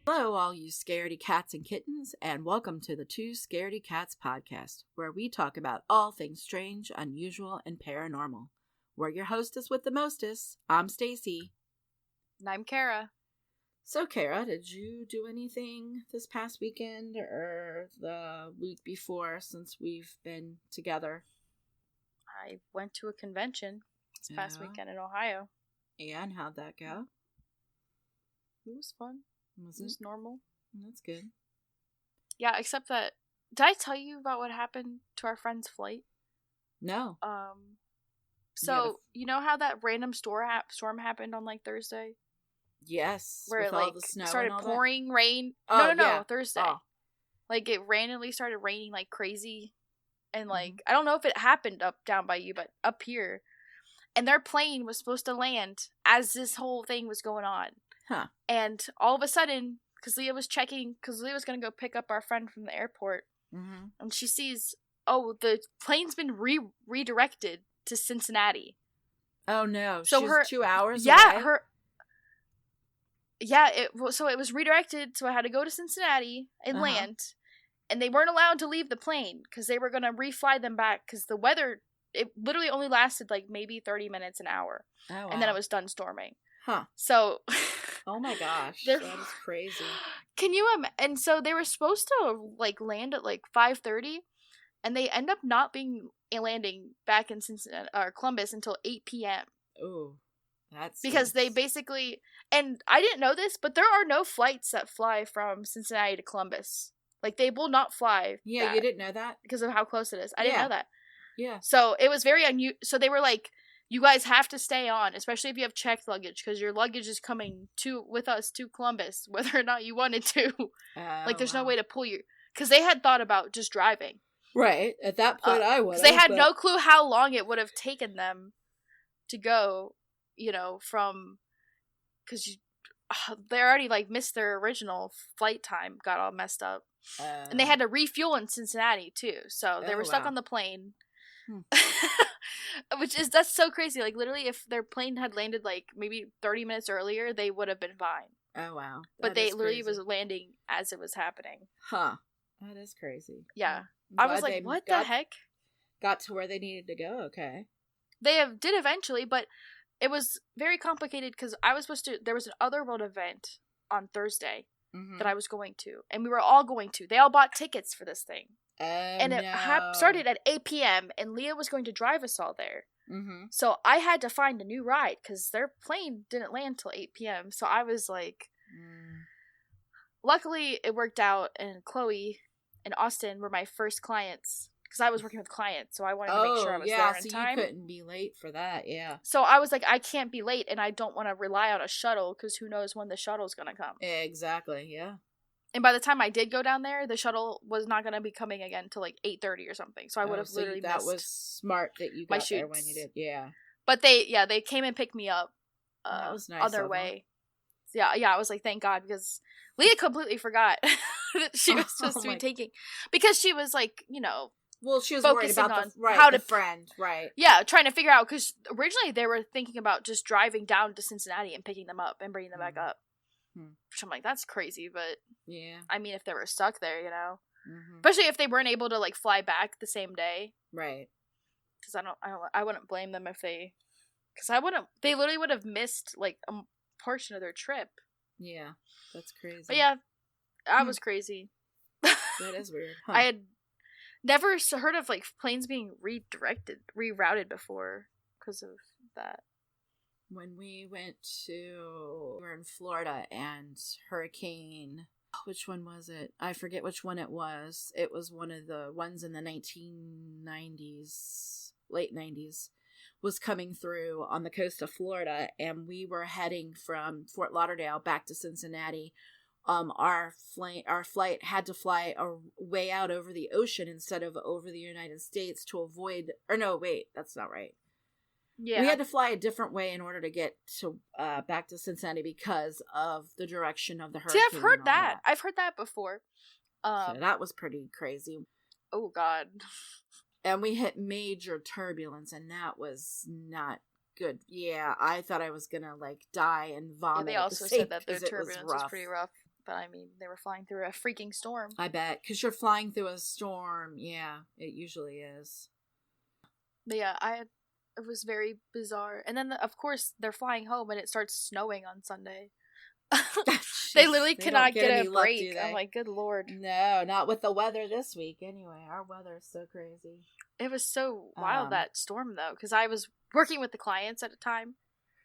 Hello, all you scaredy cats and kittens, and welcome to the Two Scaredy Cats Podcast, where we talk about all things strange, unusual, and paranormal. We're your hostess with the mostest. I'm Stacy. And I'm Kara. So, Kara, did you do anything this past weekend or the week before since we've been together? I went to a convention this past weekend in Ohio. And how'd that go? It was fun. Was it was normal. That's good. Yeah, except that, did I tell you about what happened to our friend's flight? No. So you know how that random storm happened on like Thursday? Yes. Where with it all like the snow started and all pouring rain. Oh, No, yeah. Thursday. Oh. Like it randomly started raining like crazy, and like I don't know if it happened down by you, but up here, and their plane was supposed to land as this whole thing was going on. Huh. And all of a sudden, because Leah was going to go pick up our friend from the airport, and she sees, the plane's been redirected to Cincinnati. Oh no! So she's 2 hours yeah, away? So it was redirected. So I had to go to Cincinnati and land, and they weren't allowed to leave the plane because they were going to refly them back because the weather, it literally only lasted like maybe 30 minutes, an hour, and then it was done storming. Huh. So. Oh my gosh, that is crazy. Can you and so they were supposed to like land at like 5:30, and they end up not landing back in Cincinnati or Columbus until 8 p.m. Oh, that's because they basically, and I didn't know this, but there are no flights that fly from Cincinnati to Columbus. Like they will not fly. Yeah, you didn't know that because of how close it is. I didn't know that. Yeah. So it was very unusual. So they were like, you guys have to stay on, especially if you have checked luggage, because your luggage is coming with us to Columbus, whether or not you wanted to. Like, there's no way to pull you. Because they had thought about just driving. Right. At that point, I would. Because they had no clue how long it would have taken them to go, from... Because they already, like, missed their original flight time, got all messed up. And they had to refuel in Cincinnati, too. So they were stuck on the plane. That's so crazy. Like literally, if their plane had landed like maybe 30 minutes earlier, they would have been fine. Oh wow! But they literally was landing as it was happening. Huh? That is crazy. Yeah, I was like, what the heck? Got to where they needed to go. Okay. They did eventually, but it was very complicated because I was supposed to. There was an Otherworld event on Thursday that I was going to, and we were all going to. They all bought tickets for this thing. And it started at 8 p.m. and Leah was going to drive us all there. So I had to find a new ride because their plane didn't land till 8 p.m. So I was like, luckily it worked out, and Chloe and Austin were my first clients because I was working with clients, so I wanted to make sure I was there in time. You couldn't be late for that, yeah. So I was like, I can't be late, and I don't want to rely on a shuttle because who knows when the shuttle's gonna come. Exactly, yeah. And by the time I did go down there, the shuttle was not going to be coming again until like 8:30 or something. So I would have literally missed. That was smart that you got there when you did, yeah. But they came and picked me up. That was nice. Other way. Yeah, I was like, thank God, because Leah completely forgot that she was supposed to be taking, because she was like, well, she was worried about the friend, right? Yeah, trying to figure out, because originally they were thinking about just driving down to Cincinnati and picking them up and bringing them back up. Which I'm like, that's crazy, but yeah. I mean, if they were stuck there, especially if they weren't able to like fly back the same day, right? Because I wouldn't blame them if they literally would have missed like a portion of their trip. Yeah, that's crazy. But yeah, that was crazy. That is weird. Huh. I had never heard of like planes being rerouted before because of that. When we were in Florida, and Hurricane, which one was it? I forget which one it was. It was one of the ones in the 1990s, late 90s, was coming through on the coast of Florida, and we were heading from Fort Lauderdale back to Cincinnati. Our flight had to fly way out over the ocean instead of over the United States to avoid, or no, wait, that's not right. Yeah. We had to fly a different way in order to get to back to Cincinnati because of the direction of the hurricane. See, I've heard that. I've heard that before. So that was pretty crazy. Oh, God. And we hit major turbulence, and that was not good. Yeah, I thought I was gonna, like, die and vomit. Yeah, they also said that their turbulence was pretty rough. But, I mean, they were flying through a freaking storm. I bet. Because you're flying through a storm. Yeah, it usually is. But, yeah, it was very bizarre. And then, of course, they're flying home, and it starts snowing on Sunday. They literally cannot get a break. I'm like, good Lord. No, not with the weather this week. Anyway, our weather is so crazy. It was so wild, that storm, though, because I was working with the clients at a time,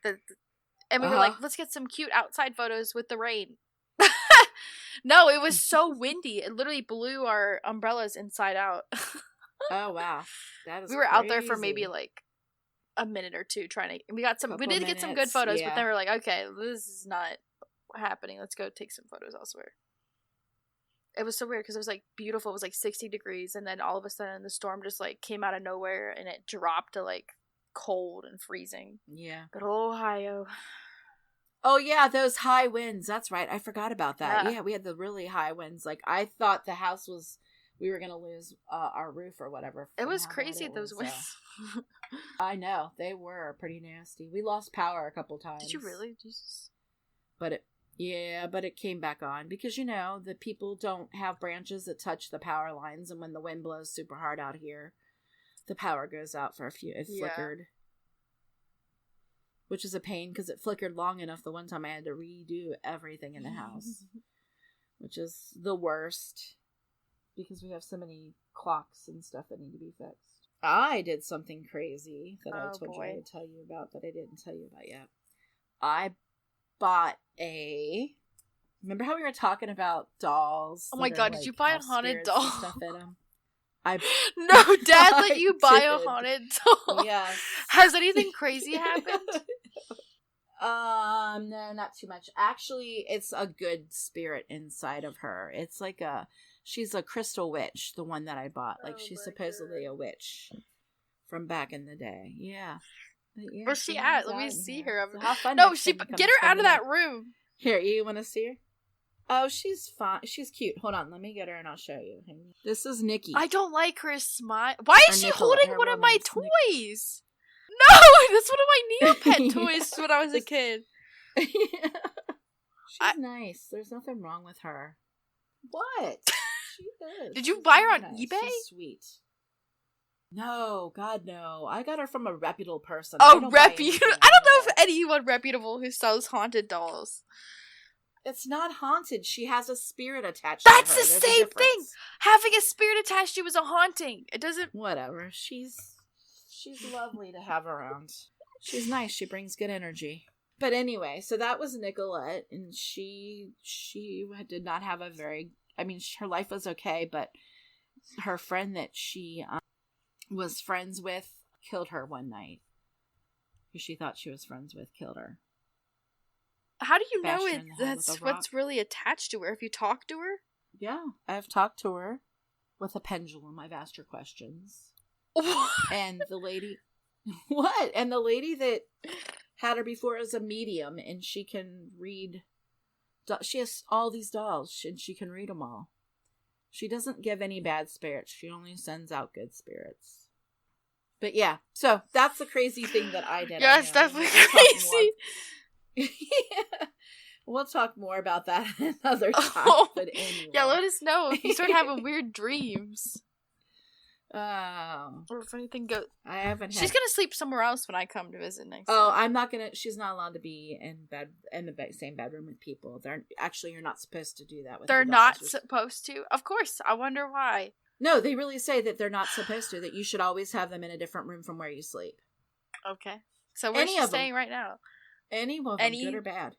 and we were like, let's get some cute outside photos with the rain. No, it was so windy. It literally blew our umbrellas inside out. Oh, wow. That is We were out there for maybe, like, a minute or two trying to... We did get some good photos, but then we were like, okay, this is not happening. Let's go take some photos elsewhere. It was so weird because it was like beautiful. It was like 60 degrees, and then all of a sudden the storm just like came out of nowhere and it dropped to like cold and freezing. Yeah. Good old Ohio. Oh yeah, those high winds. That's right. I forgot about that. Yeah, we had the really high winds. Like I thought the house was, we were gonna lose our roof or whatever. It was crazy those winds. I know, they were pretty nasty. We lost power a couple times. Did you really? Jesus. But it came back on because, you know, the people don't have branches that touch the power lines, and when the wind blows super hard out here, the power goes out for a few. It flickered. Which is a pain because it flickered long enough the one time I had to redo everything in the house. Which is the worst because we have so many clocks and stuff that need to be fixed. I did something crazy that I told you I would tell you about that I didn't tell you about yet. I bought remember how we were talking about dolls? Oh my god, did you buy a haunted doll? Stuff in them? No, Dad let you buy a haunted doll. Yes. Has anything crazy happened? No, not too much. Actually, it's a good spirit inside of her. It's like she's a crystal witch, the one that I bought. Like she's supposedly a witch from back in the day. Yeah. Yeah, where's she at? Let me see her. How fun! No, get her out of that room. Here, you want to see her? Oh, she's fine. She's cute. Hold on, let me get her and I'll show you. This is Nikki. I don't like her smile. Why is she holding one of my toys? No, that's one of my Neopet toys when I was a kid. She's nice. There's nothing wrong with her. What? She is. Did you buy her on eBay? She's sweet. No, God, no. I got her from a reputable person. I don't know if anyone reputable who sells haunted dolls. It's not haunted. She has a spirit attached to her. That's the same thing. Having a spirit attached to you is a haunting. It doesn't... Whatever. She's lovely to have around. She's nice. She brings good energy. But anyway, so that was Nicolette, and she did not have a very... I mean, her life was okay, but her friend that she... was friends with killed her one night. Who she thought she was friends with killed her. How do you know that's what's really attached to her? If you talk to her? Yeah, I've talked to her with a pendulum. I've asked her questions. What? And the lady... What? And the lady that had her before is a medium, and she can read... She has all these dolls, and she can read them all. She doesn't give any bad spirits. She only sends out good spirits. But yeah, so that's the crazy thing that I did. Yeah, it's definitely crazy. Yeah. We'll talk more about that another time. But anyway. Yeah, let us know if you start having weird dreams. Oh. Or if anything goes. I haven't. She's gonna sleep somewhere else when I come to visit next. I'm not gonna. She's not allowed to be in the same bedroom with people. You're not supposed to do that with. They're not supposed to. Of course. I wonder why. No, they really say that they're not supposed to. That you should always have them in a different room from where you sleep. Okay. So where's she staying right now? Any of them, good or bad.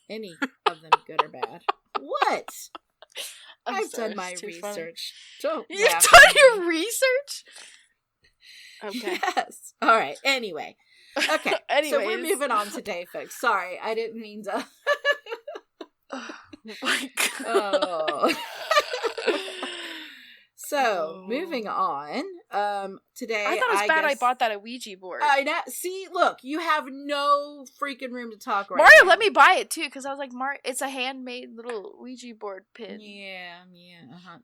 Any of them, good or bad. What? I've done my research. You've done your research? Okay. Yes. All right. Anyway. Okay. So we're moving on today, folks. Sorry, I didn't mean to. Oh my God. Oh. So, moving on. Today I thought it was bad I guess, bought that Ouija board. I know. See, look, you have no freaking room to talk right Mario now. let me buy it too, because I was like, it's a handmade little Ouija board pin. Yeah.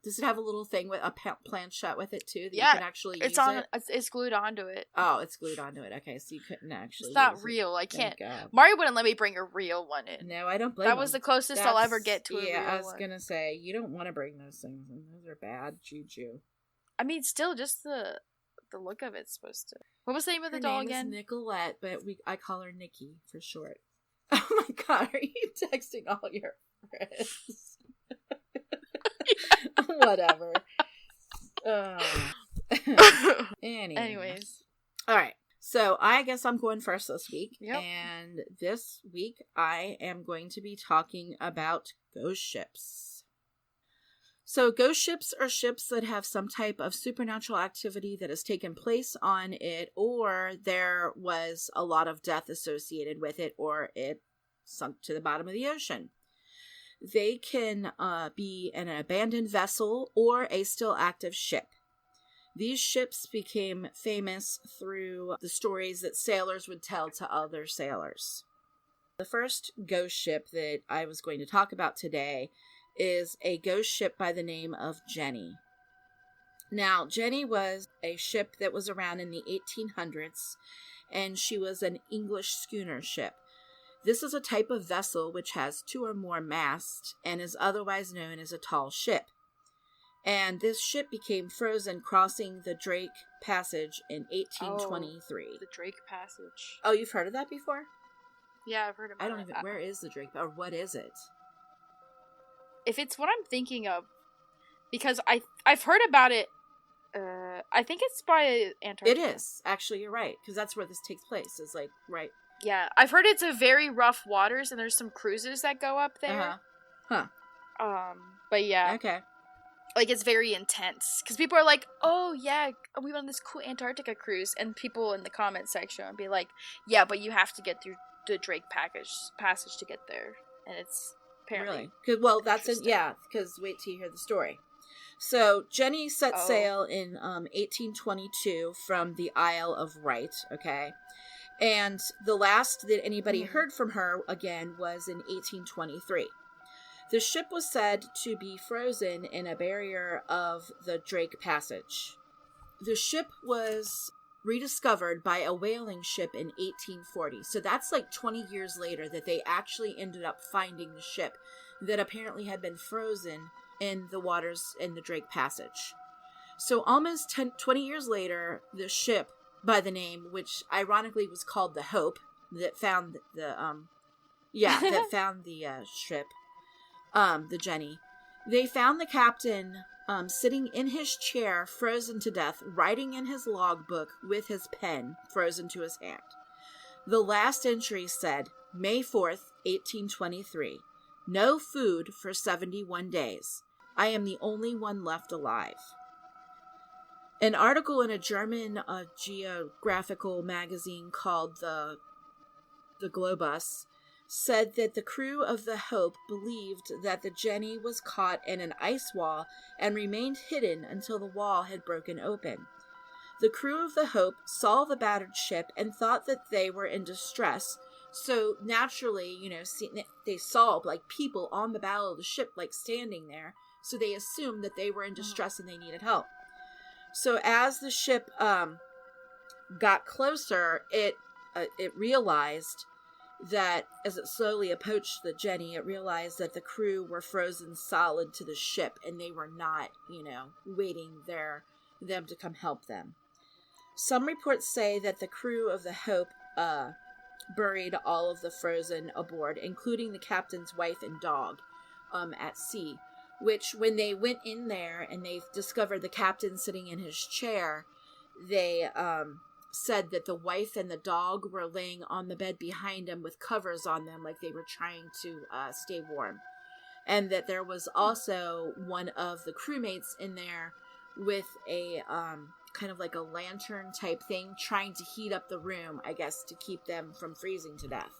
Does it have a little thing with a planchette with it too that you can actually it's use on. it? It's glued onto it. Oh, it's glued onto it. Okay, so you couldn't actually. It's not use real. It. I can't. God. Mario wouldn't let me bring a real one in. No, I don't blame That was the closest I'll ever get to a real one. Yeah, I was gonna say you don't want to bring those things in. Those are bad juju. I mean, still, just the look of it's supposed to. What was the name of the doll again? Her name is Nicolette, but I call her Nikki for short. Oh my god, are you texting all your friends? Whatever. Anyways. All right. So I guess I'm going first this week. Yep. And this week I am going to be talking about ghost ships. So ghost ships are ships that have some type of supernatural activity that has taken place on it, or there was a lot of death associated with it, or it sunk to the bottom of the ocean. They can be an abandoned vessel or a still active ship. These ships became famous through the stories that sailors would tell to other sailors. The first ghost ship that I was going to talk about today is a ghost ship by the name of Jenny. Now, Jenny was a ship that was around in the 1800s, and she was an English schooner ship. This is a type of vessel which has 2 or more masts and is otherwise known as a tall ship. And this ship became frozen crossing the Drake Passage in 1823. The Drake Passage. Oh, you've heard of that before? Yeah, I've heard about it. I don't even... Where is the Drake... Or what is it? If it's what I'm thinking of, because I've heard about it, I think it's by Antarctica. It is. Actually, you're right, because that's where this takes place, is like, right. Yeah, I've heard it's a very rough waters, and there's some cruises that go up there. But yeah. Okay. Like, it's very intense, because people are like, oh, yeah, we went on this cool Antarctica cruise, and people in the comment section would be like, yeah, but you have to get through the Drake Passage to get there, and it's... Apparently. Really? Well, that's it. Yeah, because wait till you hear the story. So Jenny set sail in 1822 from the Isle of Wight. Okay, and the last that anybody heard from her again was in 1823. The ship was said to be frozen in a barrier of the Drake Passage. The ship was rediscovered by a whaling ship in 1840. So that's like 20 years later that they actually ended up finding the ship that apparently had been frozen in the waters in the Drake Passage. So almost 20 years later, the ship by the name, which ironically was called the Hope, that found the ship, the Jenny, they found the captain sitting in his chair, frozen to death, writing in his logbook with his pen frozen to his hand. The last entry said, May 4th, 1823. No food for 71 days. I am the only one left alive. An article in a German geographical magazine called the Globus said that the crew of the Hope believed that the Jenny was caught in an ice wall and remained hidden until the wall had broken open. The crew of the Hope saw the battered ship and thought that they were in distress. So naturally, they saw like people on the bow of the ship like standing there. So they assumed that they were in distress and they needed help. So as the ship got closer, it realized that as it slowly approached the Jenny, it realized that the crew were frozen solid to the ship and they were not, waiting them to come help them. Some reports say that the crew of the Hope buried all of the frozen aboard, including the captain's wife and dog, at sea, which when they went in there and they discovered the captain sitting in his chair, they said that the wife and the dog were laying on the bed behind him with covers on them like they were trying to stay warm. And that there was also one of the crewmates in there with a kind of like a lantern type thing trying to heat up the room, I guess, to keep them from freezing to death.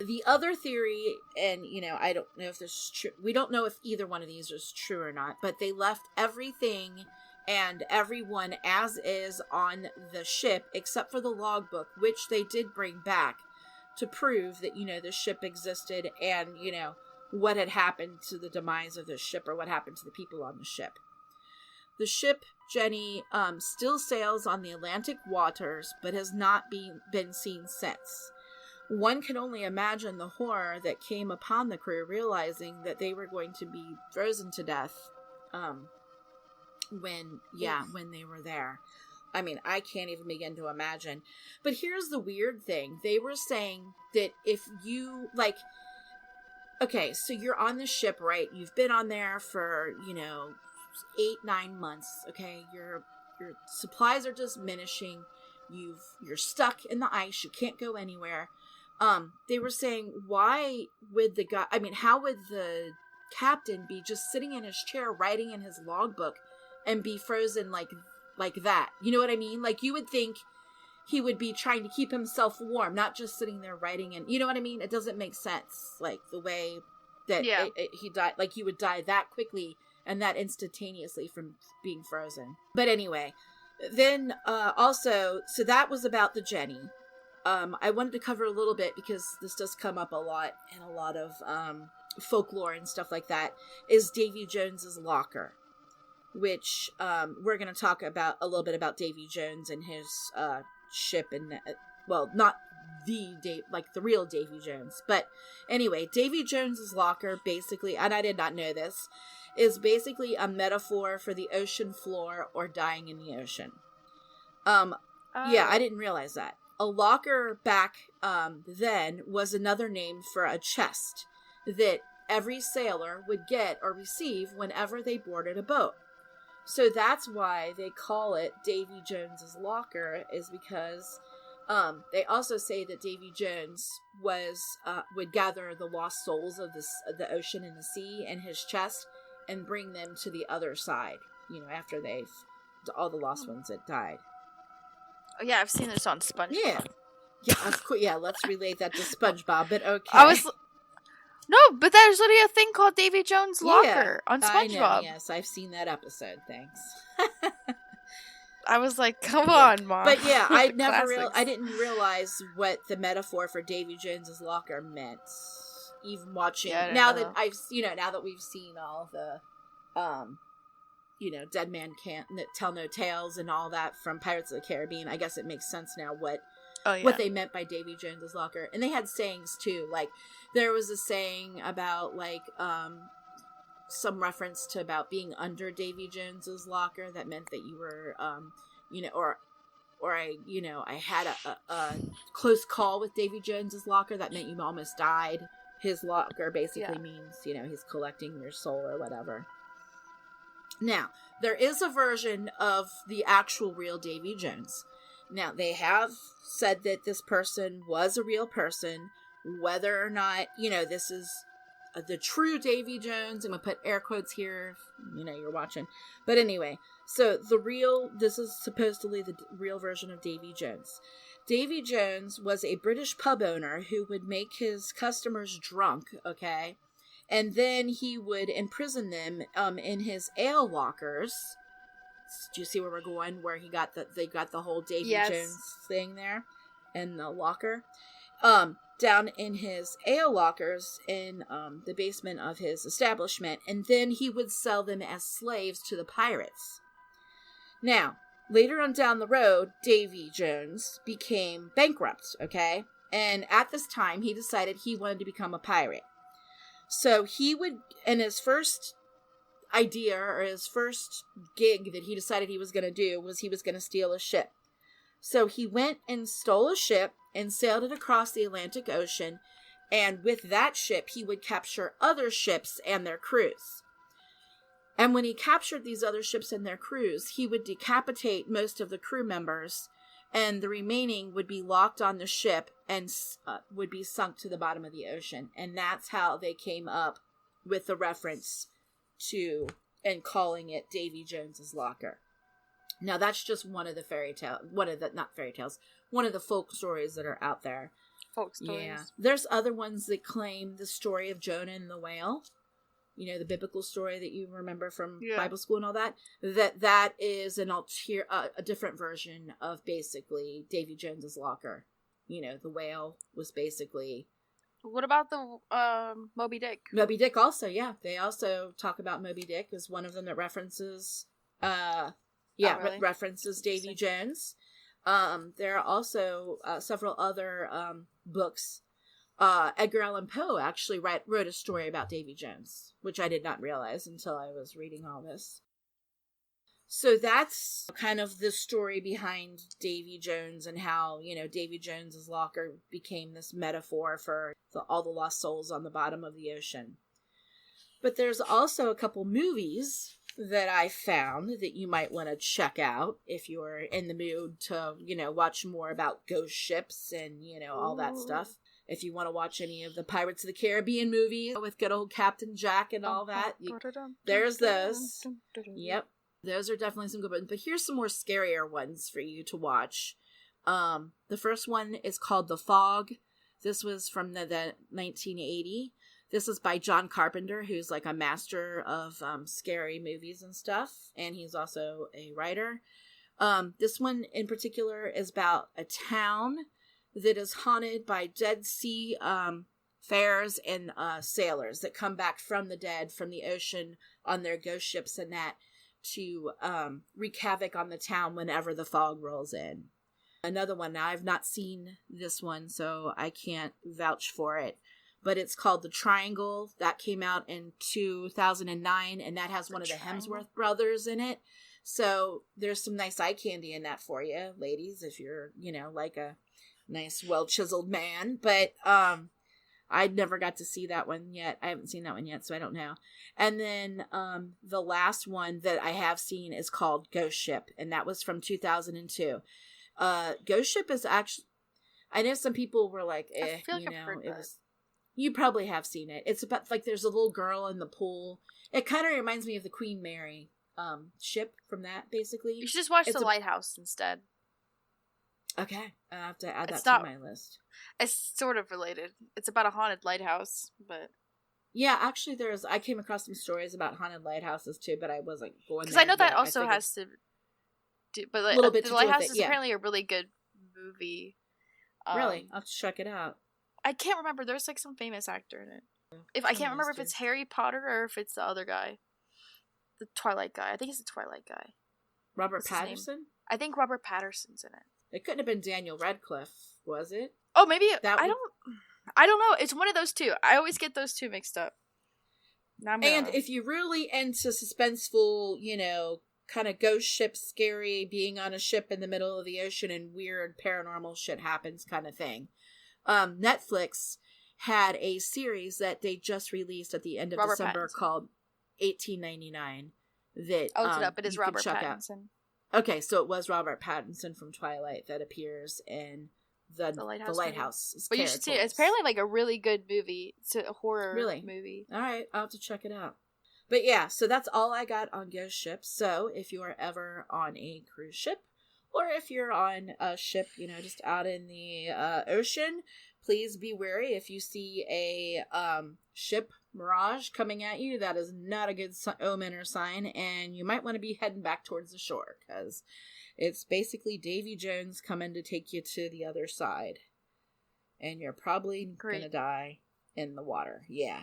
The other theory, and I don't know if this is true, we don't know if either one of these is true or not, but they left everything and everyone as is on the ship, except for the logbook, which they did bring back to prove that, the ship existed and, what had happened to the demise of the ship, or what happened to the people on the ship. The ship, Jenny, still sails on the Atlantic waters, but has not been seen since. One can only imagine the horror that came upon the crew, realizing that they were going to be frozen to death when they were there. I mean, I can't even begin to imagine. But here's the weird thing. They were saying that if you, okay, so you're on the ship, right? You've been on there for, 8-9 months, okay? Your supplies are diminishing. You're stuck in the ice. You can't go anywhere. They were saying, why would how would the captain be just sitting in his chair writing in his logbook and be frozen like that? You know what I mean? Like, you would think he would be trying to keep himself warm, not just sitting there writing. And you know what I mean? It doesn't make sense. Like, the way that he died, like, you would die that quickly and that instantaneously from being frozen. But anyway, then also, so that was about the Jenny. I wanted to cover a little bit, because this does come up a lot in a lot of folklore and stuff like that, is Davy Jones's locker, which we're going to talk about a little bit about Davy Jones and his ship, and not the real Davy Jones, but anyway, Davy Jones's locker, basically, and I did not know this, is basically a metaphor for the ocean floor or dying in the ocean. Yeah, I didn't realize that. A locker back then was another name for a chest that every sailor would get or receive whenever they boarded a boat. So that's why they call it Davy Jones's locker, is because they also say that Davy Jones would gather the lost souls of the ocean and the sea in his chest and bring them to the other side, after all the lost ones that died. Oh, yeah, I've seen this on SpongeBob. Yeah, of course. Yeah, let's relate that to SpongeBob, but okay. No, but there's literally a thing called Davy Jones' Locker on SpongeBob. I know, yes, I've seen that episode, thanks. I was like, come on, Mom. But yeah, I didn't realize what the metaphor for Davy Jones's locker meant. Even watching, now that we've seen all the, Dead Man Can't Tell No Tales and all that from Pirates of the Caribbean, I guess it makes sense now what they meant by Davy Jones's locker. And they had sayings too, like there was a saying about some reference to about being under Davy Jones's locker that meant that you were I had a close call with Davy Jones's locker that meant you almost died. His locker basically means he's collecting your soul or whatever. Now, there is a version of the actual real Davy Jones. Now, they have said that this person was a real person. Whether or not, this is the true Davy Jones, I'm going to put air quotes here, if, you're watching. But anyway, so this is supposedly the real version of Davy Jones. Davy Jones was a British pub owner who would make his customers drunk, okay? And then he would imprison them in his ale lockers. Do you see where we're going? Where they got the whole Davy Jones thing there in the locker. Down in his ale lockers in the basement of his establishment. And then he would sell them as slaves to the pirates. Now, later on down the road, Davy Jones became bankrupt, okay? And at this time, he decided he wanted to become a pirate. So he would, in his first idea or his first gig that he decided he was going to do was he was going to steal a ship. So he went and stole a ship and sailed it across the Atlantic Ocean. And with that ship, he would capture other ships and their crews. And when he captured these other ships and their crews, he would decapitate most of the crew members, and the remaining would be locked on the ship and would be sunk to the bottom of the ocean. And that's how they came up with the reference to and calling it Davy Jones's locker. Now, that's just one of the one of the folk stories that are out there. Folk stories. Yeah. There's other ones that claim the story of Jonah and the whale. the biblical story that you remember from Yeah. Bible school and all that, that is a different version of basically Davy Jones's locker. The whale was basically... What about the Moby Dick? Moby Dick also, yeah. They also talk about Moby Dick as one of them that references, really? references Davy Jones. There are also several other books. Edgar Allan Poe actually wrote a story about Davy Jones, which I did not realize until I was reading all this. So that's kind of the story behind Davy Jones and how, Davy Jones's locker became this metaphor for all the lost souls on the bottom of the ocean. But there's also a couple movies that I found that you might want to check out if you're in the mood to, watch more about ghost ships and, all that stuff. If you want to watch any of the Pirates of the Caribbean movies with good old Captain Jack and all that, there's those. Yep. Those are definitely some good ones. But here's some more scarier ones for you to watch. The first one is called The Fog. This was from the 1980. This is by John Carpenter, who's like a master of scary movies and stuff. And he's also a writer. This one in particular is about a town that is haunted by Dead Sea fares and sailors that come back from the dead, from the ocean on their ghost ships and that, to wreak havoc on the town whenever the fog rolls in. Another one, now I've not seen this one, so I can't vouch for it, but it's called The Triangle. That came out in 2009, and that has one of the Hemsworth brothers in it. So there's some nice eye candy in that for you, ladies, if you're, like a nice, well-chiseled man. But I never got to see that one yet. I haven't seen that one yet, so I don't know. And then the last one that I have seen is called Ghost Ship, and that was from 2002. Ghost Ship is actually... I know some people were like, I feel like I've heard it that. was... You probably have seen it. It's about, like, there's a little girl in the pool. It kind of reminds me of the Queen Mary ship from that, basically. You should just watch The Lighthouse instead. Okay, I have to add It's that not- to my list. It's sort of related. It's about a haunted lighthouse, but... Yeah, actually, I came across some stories about haunted lighthouses too, but I wasn't going there. Because I know that yet. also figured- has to do... But like, Little bit The to do with Lighthouse it, is yeah. apparently a really good movie. Really? I'll have to check it out. I can't remember. There's like some famous actor in it. I can't remember if it's Harry Potter or if it's the other guy. The Twilight guy. I think it's the Twilight guy. Robert What's his name? Patterson? I think Robert Patterson's in it. It couldn't have been Daniel Radcliffe, was it? Oh, maybe That I don't know. It's one of those two. I always get those two mixed up. Now I'm And gonna- if you're really into suspenseful, kind of ghost ship, scary, being on a ship in the middle of the ocean and weird paranormal shit happens kind of thing, Netflix had a series that they just released at the end of Robert December Pattinson. called 1899 that I looked it up. It is you could Robert check out. Pattinson. Okay, so it was Robert Pattinson from Twilight that appears in the Lighthouse. But you should see it. It's apparently like a really good movie. It's a horror movie. All right, I'll have to check it out. But yeah, so that's all I got on ghost ships. So if you are ever on a cruise ship, or if you're on a ship, just out in the ocean, please be wary if you see a ship mirage coming at you. That is not a good omen or sign, and you might want to be heading back towards the shore, because it's basically Davy Jones coming to take you to the other side. And you're probably going to die in the water. Yeah.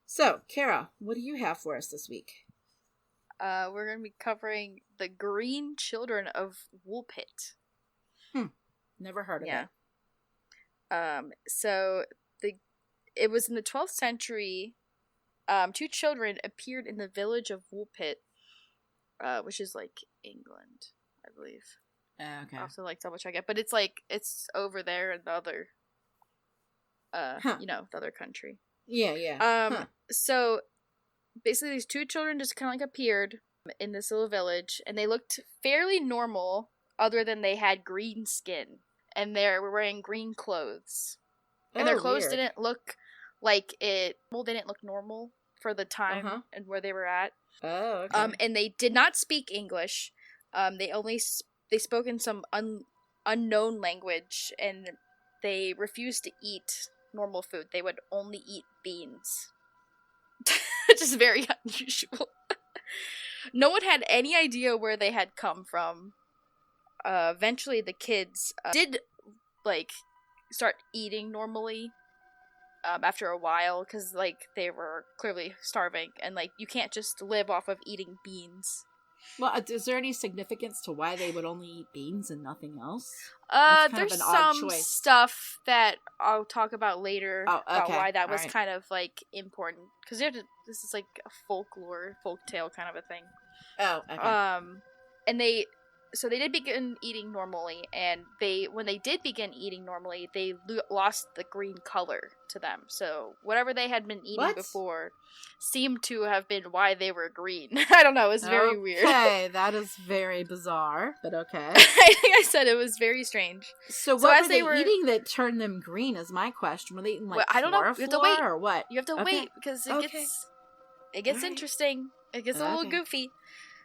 So, Kara, what do you have for us this week? We're going to be covering the Green Children of Woolpit. Never heard of it. So it was in the 12th century. Two children appeared in the village of Woolpit, which is like England, I believe. Okay. I'll have to double check it, but it's over there in the other, the other country. Yeah. So basically, these two children just kind of appeared in this little village, and they looked fairly normal, other than they had green skin, and they were wearing green clothes, and their clothes didn't look like it. Well, didn't look normal for the time and where they were at. Oh, okay. And they did not speak English. They spoke in some unknown language, and they refused to eat normal food. They would only eat beans. which is very unusual. No one had any idea where they had come from. Eventually the kids did, like, start eating normally after a while, because, like, they were clearly starving, and, like, you can't just live off of eating beans. Well, is there any significance to why they would only eat beans and nothing else? There's some stuff that I'll talk about later about why that was kind of, like, important, because this is, like, a folktale kind of a thing. Oh, okay. And they did begin eating normally, and when they did begin eating normally, they lost the green color to them. So whatever they had been eating before seemed to have been why they were green. I don't know, it was very weird. Okay, that is very bizarre, but okay. I think I said it was very strange. So what were they eating that turned them green is my question. Were they eating, like, I don't know. You have to wait. Or what? You have to wait, because it gets interesting. It gets a little goofy.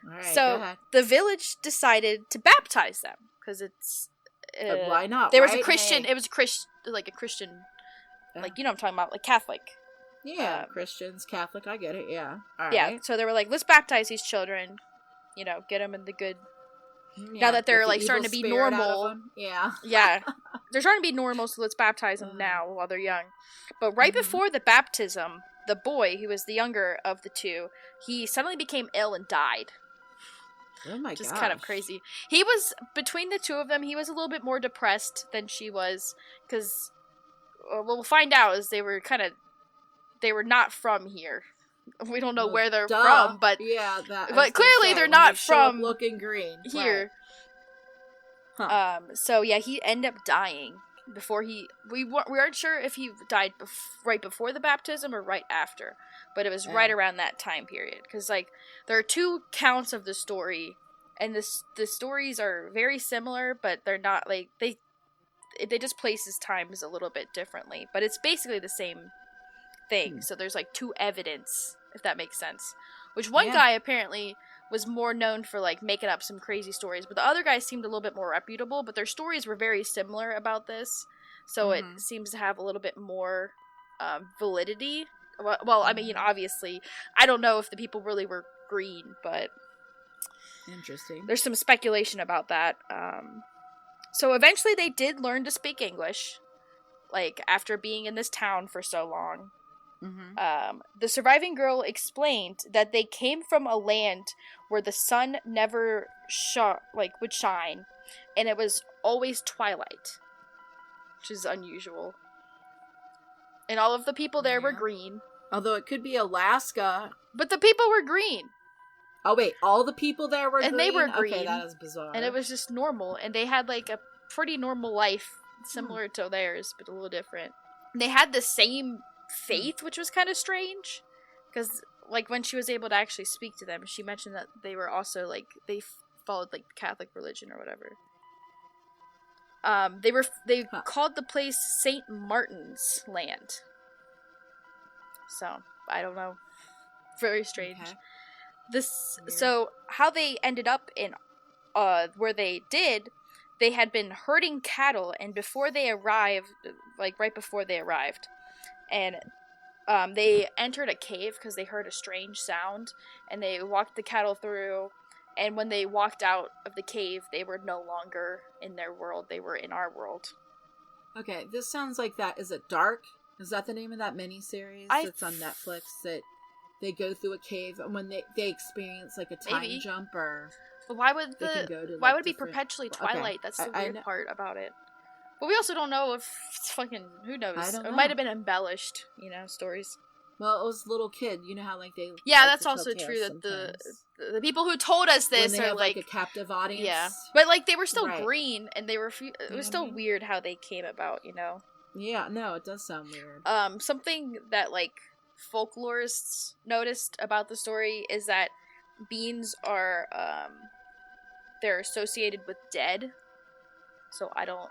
Right, so the village decided to baptize them because it's why not? There was a Christian. Hey. It was a Christian, like, you know what I'm talking about, like Catholic. Yeah, Christians, Catholic. I get it. Yeah. All yeah. Right. So they were like, let's baptize these children. You know, get them in the good. Yeah, now that they're, like, starting to be normal. Yeah. Yeah, they're starting to be normal. So let's baptize them now while they're young. But right before the baptism, the boy, who was the younger of the two, he suddenly became ill and died. Oh my god. Just kind of crazy. He was, between the two of them, he was a little bit more depressed than she was, because, we'll find out, is they were not from here. We don't know where they're from, but yeah, but clearly they're not from looking green here. Right. Huh. So yeah, he ended up dying before we weren't sure if he died right before the baptism or right after, but it was right around that time period, because, like, there are two counts of the story, and the stories are very similar, but they're not, like, they just places times a little bit differently, but it's basically the same thing. So there's, like, two evidence, if that makes sense, which one guy apparently was more known for, like, making up some crazy stories, but the other guy seemed a little bit more reputable, but their stories were very similar about this, so it seems to have a little bit more validity. Well, I mean, obviously, I don't know if the people really were green, but interesting. There's some speculation about that. So eventually they did learn to speak English, like, after being in this town for so long. The surviving girl explained that they came from a land where the sun never would shine, and it was always twilight, which is unusual. And all of the people there were green. Although it could be Alaska. But the people were green. Oh wait, all the people there were green? And they were green. Okay, that is bizarre. And it was just normal, and they had, like, a pretty normal life, similar to theirs, but a little different. They had the same faith, which was kind of strange, because, like, when she was able to actually speak to them, she mentioned that they were also, like, they followed, like, Catholic religion or whatever. They called the place St. Martin's Land. So, I don't know. Very strange. Okay. So, how they ended up in where they did, they had been herding cattle, and before they arrived, like, right before they arrived, and they entered a cave because they heard a strange sound, and they walked the cattle through, and when they walked out of the cave, they were no longer in their world, they were in our world. Okay, this sounds like that. Is it Dark? Is that the name of that miniseries that's on Netflix, that they go through a cave, and when they experience, like, a time jump, or... But why would why would it be perpetually twilight? Okay. That's the weird part about it. But we also don't know if it's fucking, who knows? I don't know. It might have been embellished, stories. Well, it was a little kid. You know how, like, they... Yeah, that's also true, that the people who told us this when they are, have, like, a captive audience. Yeah. But, like, they were still green, and they were... It was still weird how they came about, Yeah, no, it does sound weird. Something that, like, folklorists noticed about the story is that beans are, they're associated with dead. So I don't...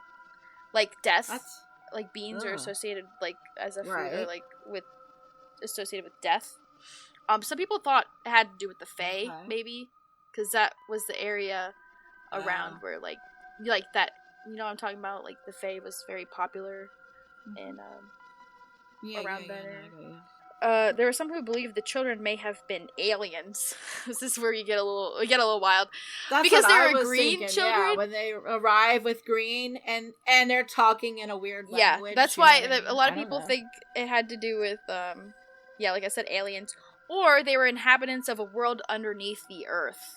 Like, death. Like, beans are associated, like, as a food, or, like, associated with death. Some people thought it had to do with the Fae, maybe, because that was the area around where, like that, you know what I'm talking about? Like, the Fae was very popular in, around there. there were some who believe the children may have been aliens. This is where you get a little wild. That's because what they I were was green thinking, children. Yeah, when they arrive with green and they're talking in a weird language. Yeah, that's why a lot of people think it had to do with like I said, aliens, or they were inhabitants of a world underneath the Earth,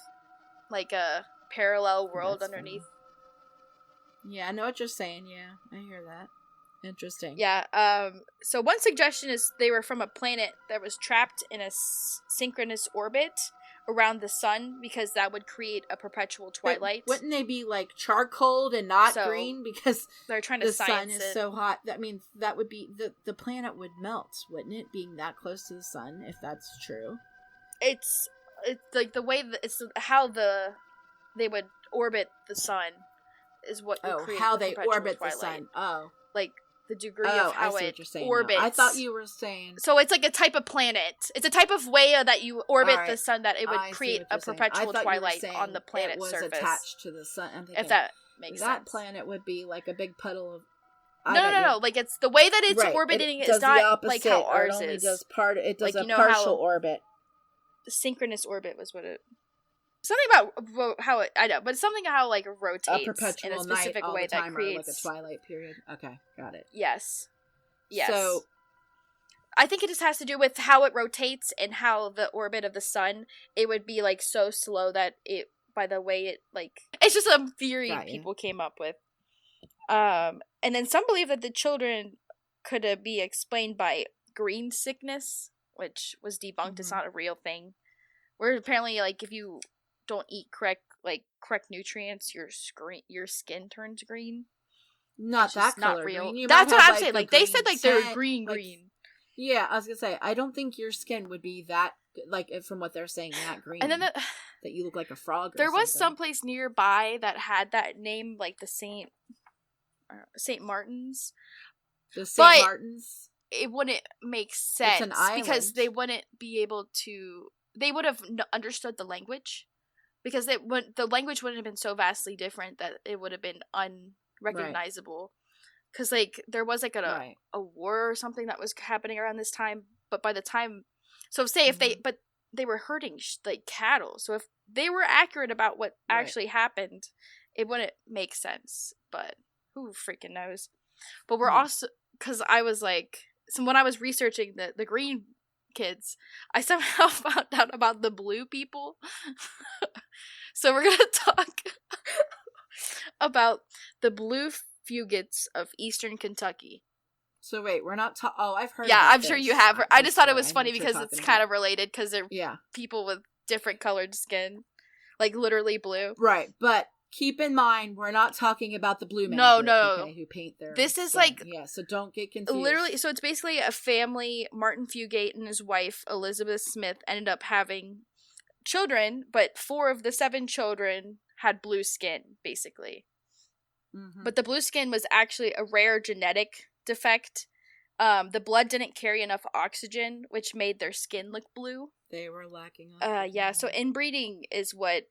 like a parallel world underneath. Funny. Yeah, I know what you're saying. Yeah, I hear that. Interesting. Yeah, so one suggestion is they were from a planet that was trapped in a synchronous orbit around the sun, because that would create a perpetual twilight. But wouldn't they be like charcoal and not green? Because they're trying to the science sun is so hot. I mean, that would be the planet would melt, wouldn't it? Being that close to the sun, if that's true. It's like the way that it's how they would orbit the sun is what would create how the they perpetual orbit twilight. the sun. Oh, like the degree of how it orbits. Now. I thought you were saying. So it's like a type of planet. It's a type of way that you orbit the sun that it would create a perpetual twilight on the planet's surface. Attached to the sun. I'm thinking, if that makes sense. That planet would be like a big puddle of. No. Like it's the way that it's orbiting is not like how ours is. It does a partial orbit. The synchronous orbit was what it. Something about how it, I know, but something how like it rotates in a specific way that creates like a twilight period. Okay, got it. Yes. So, I think it just has to do with how it rotates and how the orbit of the sun. It would be like so slow that it, by the way it like, it's just a theory people came up with. And then some believe that the children could be explained by green sickness, which was debunked. Mm-hmm. It's not a real thing. Where apparently, like, if you don't eat correct nutrients, your skin turns green. Not that color. Not real. Green. That's what I'm saying. Like they said, like they're green. Yeah, I was gonna say I don't think your skin would be that like from what they're saying that green. And then that you look like a frog. There was someplace nearby that had that name, like the Saint Martin's. The Saint Martin's. It wouldn't make sense because they wouldn't be able to. They would have understood the language. Because the language wouldn't have been so vastly different that it would have been unrecognizable. Because like there was like a war or something that was happening around this time, but by the time, so say if they were herding like cattle, so if they were accurate about what actually happened, it wouldn't make sense. But who freaking knows? But we're also, because I was like, so when I was researching the green kids, I somehow found out about the blue people. So we're gonna talk about the blue Fugates of Eastern Kentucky. So wait, we're not I've heard. Yeah, I'm sure you have. I just thought it was funny because it's kind of related because they're people with different colored skin, like literally blue. Right, but keep in mind we're not talking about the blue men. No. Who paint their. This is skin. like so don't get confused. Literally, so it's basically a family. Martin Fugate and his wife Elizabeth Smith ended up having children, but 4 of the 7 children had blue skin, basically. Mm-hmm. But the blue skin was actually a rare genetic defect. The blood didn't carry enough oxygen, which made their skin look blue. They were lacking oxygen. So inbreeding is what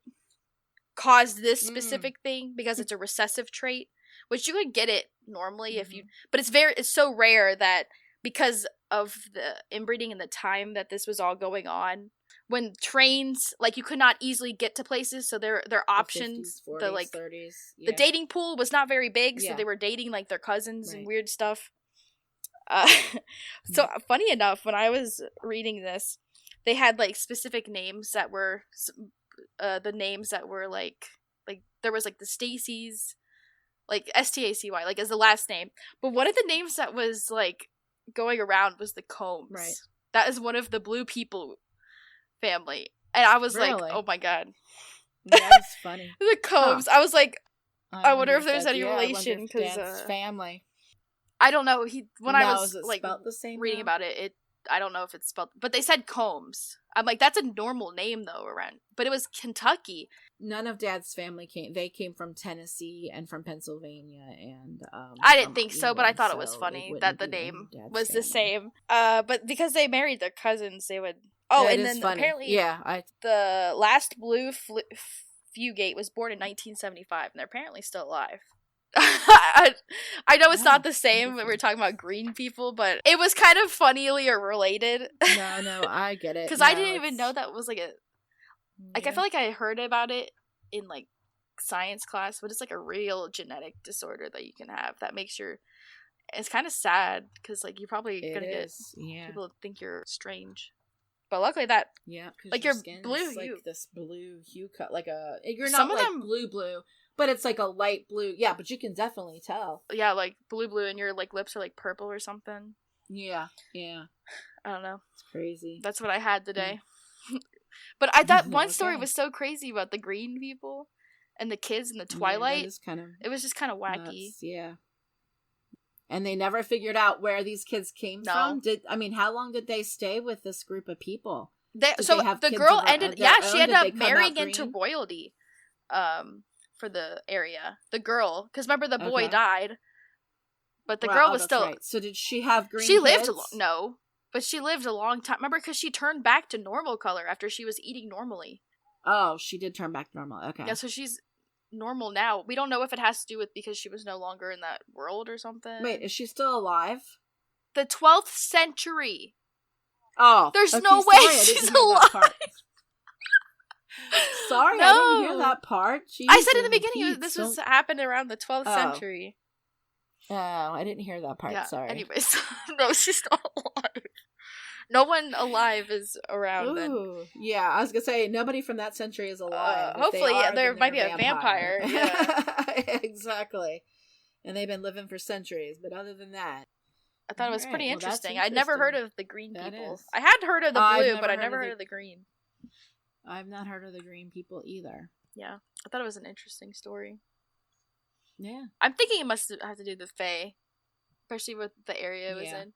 caused this specific thing, because it's a recessive trait, which you could get it normally if you, but it's so rare that because of the inbreeding and the time that this was all going on, when trains, like, you could not easily get to places, so their options, the 50s, 40s, 30s, the dating pool was not very big, so they were dating like their cousins and weird stuff. So funny enough, when I was reading this, they had like specific names that were the names that were like there was like the Stacys, like Stacy, like as the last name, but one of the names that was like going around was the Combs. Right. That is one of the blue people family, and I was like, oh my god, that's funny. The Combs. I was like, I wonder if there's any relation, because family. I don't know. When I was like the same reading about it, I don't know if it's spelled, but they said Combs. I'm like, that's a normal name though around, but it was Kentucky. None of Dad's family came from Tennessee and from Pennsylvania, and I didn't think so, but I thought it was funny that the name was the same. But because they married their cousins, they would. Oh, and then funny. Apparently, the last blue Fugate was born in 1975, and they're apparently still alive. I know it's not the same when we're talking about green people, but it was kind of funnily related. No, I get it. Because no, I didn't even know that was like a... Like, yeah. I feel like I heard about it in, like, science class, but it's like a real genetic disorder that you can have that makes your... It's kind of sad, because, like, you're probably going to get people to think you're strange. But luckily that... Yeah, because like, your your skin blue is, like, hue. this blue hue cut. Like a... You're Some not, of like, them... blue, but it's, like, a light blue. Yeah, but you can definitely tell. Yeah, like, blue, and your, like, lips are, like, purple or something. Yeah. I don't know. It's crazy. That's what I had today. But I thought one Okay. story was so crazy about the green people and the kids in the Twilight. It was just kind of wacky. Nuts, yeah. And they never figured out where these kids came from. How long did they stay with this group of people? The girl ended. Yeah, she ended up marrying into royalty, for the area. The girl, because remember the boy died, but the girl was still. Right. So did she have green? She lived no, but she lived a long time. Remember, because she turned back to normal color after she was eating normally. Oh, she did turn back to normal. Okay. Yeah, so she's normal now. We don't know if it has to do with because she was no longer in that world or something. Wait, is she still alive? The 12th century. Oh, there's okay, no way she's alive. Sorry, I didn't hear that part. Jeez, I said in the beginning this was happened around the 12th century. Oh, I didn't hear that part. Yeah, sorry. Anyways, no, she's not alive. No one alive is around. Then. Yeah, I was gonna say nobody from that century is alive. Hopefully, there might be a vampire. Yeah. Exactly. And they've been living for centuries, but other than that, I thought it was pretty interesting. I'd never heard of the green people. Is. I had heard of the blue, but I never heard of the green. I've not heard of the green people either. Yeah, I thought it was an interesting story. Yeah, I'm thinking it must have to do with the Fae, especially with the area it was in.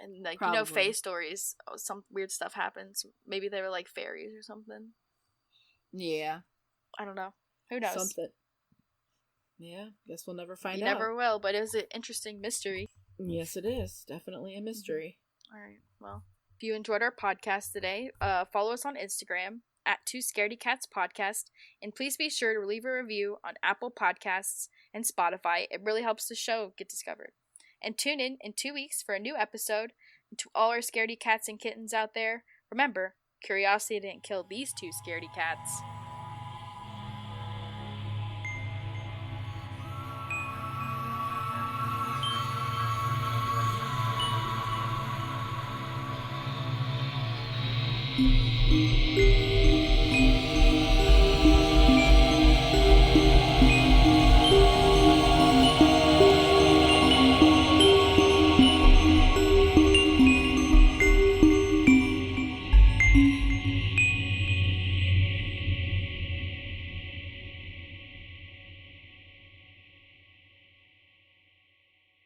And like Probably. Fae stories, some weird stuff happens. Maybe they were like fairies or something. Yeah, I don't know. Who knows? Something. Yeah, guess we'll never find out. You never will, but it was an interesting mystery. Yes, it is. Definitely a mystery. All right. Well, if you enjoyed our podcast today, follow us on Instagram at Two Scaredy Cats Podcast, and please be sure to leave a review on Apple Podcasts and Spotify. It really helps the show get discovered. And tune in 2 weeks for a new episode. And to all our scaredy cats and kittens out there, remember, curiosity didn't kill these two scaredy cats.